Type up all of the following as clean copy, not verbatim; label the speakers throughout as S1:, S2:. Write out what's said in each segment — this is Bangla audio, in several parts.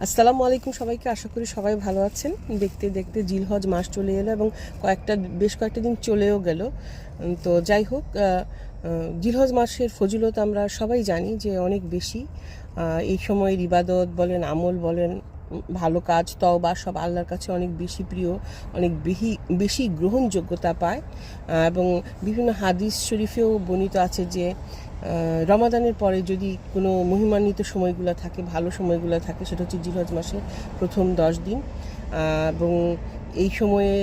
S1: আসসালামু আলাইকুম সবাইকে। আশা করি সবাই ভালো আছেন। দেখতে দেখতে জিলহজ মাস চলে এলো এবং বেশ কয়েকটা দিন চলেও গেল। তো যাই হোক, জিলহজ মাসের ফজিলত আমরা সবাই জানি যে অনেক বেশি। এই সময়ের ইবাদত বলেন, আমল বলেন, ভালো কাজ, তওবা সব আল্লাহর কাছে অনেক বেশি প্রিয়, অনেক বেশি গ্রহণযোগ্যতা পায়। এবং বিভিন্ন হাদিস শরীফেও বর্ণিত আছে যে রমাদানের পরে যদি কোনো মহিমান্বিত সময়গুলো থাকে, ভালো সময়গুলো থাকে, সেটা হচ্ছে জিলহজ মাসের প্রথম 10 দিন। এবং এই সময়ে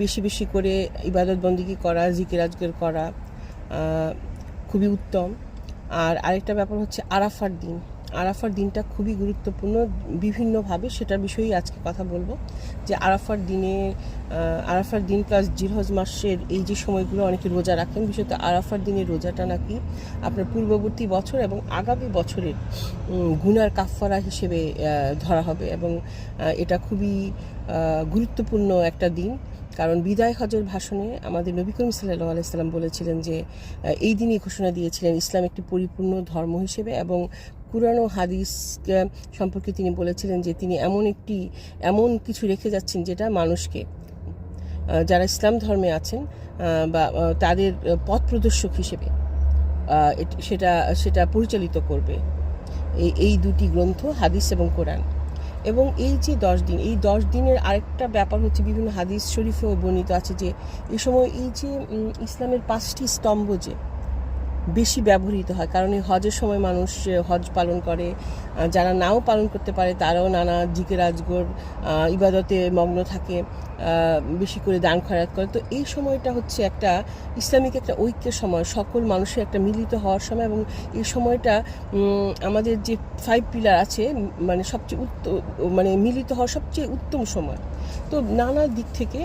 S1: বেশি বেশি করে ইবাদত বন্দিগি করা, জিকির আজকের করা খুবই উত্তম। আর আরেকটা ব্যাপার হচ্ছে আরাফার দিন। আরাফার দিনটা খুবই গুরুত্বপূর্ণ বিভিন্নভাবে, সেটার বিষয়েই আজকে কথা বলবো। যে আরাফার দিন প্লাস জিলহজ মাসের এই যে সময়গুলো অনেকে রোজা রাখেন, বিশেষত আরাফার দিনের রোজাটা নাকি আপনার পূর্ববর্তী বছর এবং আগামী বছরের গুনার কাফফারা হিসেবে ধরা হবে। এবং এটা খুবই গুরুত্বপূর্ণ একটা দিন, কারণ বিদায় হজের ভাষণে আমাদের নবী করিম সাল্লাল্লাহু আলাইহি সাল্লাম বলেছিলেন যে এই দিনই ঘোষণা দিয়েছিলেন ইসলাম একটি পরিপূর্ণ ধর্ম হিসেবে, এবং কুরআন ও হাদিস সম্পর্কে তিনি বলেছিলেন যে তিনি এমন কিছু রেখে যাচ্ছেন যেটা মানুষকে, যারা ইসলাম ধর্মে আছেন বা তাদের পথ প্রদর্শক হিসেবে সেটা পরিচালিত করবে। এই দুটি গ্রন্থ, হাদিস এবং কোরআন। এবং এই যে 10 দিন, এই 10 দিনের আরেকটা ব্যাপার হচ্ছে বিভিন্ন হাদিস শরীফেও বর্ণিত আছে যে এই সময় এই যে ইসলামের 5টি স্তম্ভ যে বেশি ব্যবহৃত হয়, কারণ এই হজের সময় মানুষ হজ পালন করে, যারা নাও পালন করতে পারে তারাও নানা জিকির আজগর ইবাদতে মগ্ন থাকে, বেশি করে দান খয়রাত করে। তো এই সময়টা হচ্ছে একটা ইসলামিক একটা ঐক্যের সময়, সকল মানুষের একটা মিলিত হওয়ার সময়। এবং এই সময়টা আমাদের যে 5 পিলার আছে, মানে মিলিত হওয়ার সবচেয়ে উত্তম সময়। তো নানা দিক থেকে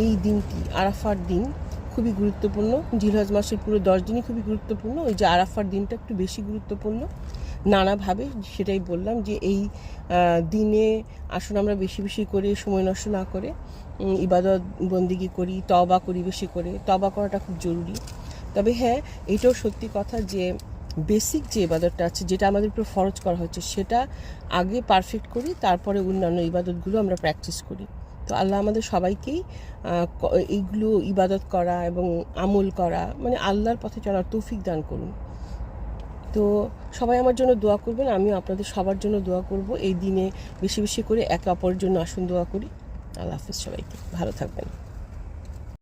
S1: এই দিনটি, আরাফার দিন, খুবই গুরুত্বপূর্ণ। জিলহজ মাসের পুরো 10 দিনই খুবই গুরুত্বপূর্ণ, ওই যে আরাফার দিনটা একটু বেশি গুরুত্বপূর্ণ নানাভাবে। সেটাই বললাম যে এই দিনে আসুন আমরা বেশি বেশি করে সময় নষ্ট না করে ইবাদত বন্দিগি করি, তওবা করি, বেশি করে তওবা করাটা খুব জরুরি। তবে হ্যাঁ, এটাও সত্যি কথা যে বেসিক যে ইবাদতটা আছে, যেটা আমাদের উপর ফরজ করা হচ্ছে, সেটা আগে পারফেক্ট করি, তারপরে অন্যান্য ইবাদতগুলো আমরা প্র্যাকটিস করি। তো আল্লাহ আমাদের সবাইকেই এইগুলো ইবাদত করা এবং আমল করা, মানে আল্লাহর পথে চলার তৌফিক দান করুন। তো সবাই আমার জন্য দোয়া করবেন, আমিও আপনাদের সবার জন্য দোয়া করব। এই দিনে বেশি বেশি করে একে অপরের জন্য আসুন দোয়া করি। আল্লাহ হাফেজ, সবাইকে ভালো থাকবেন।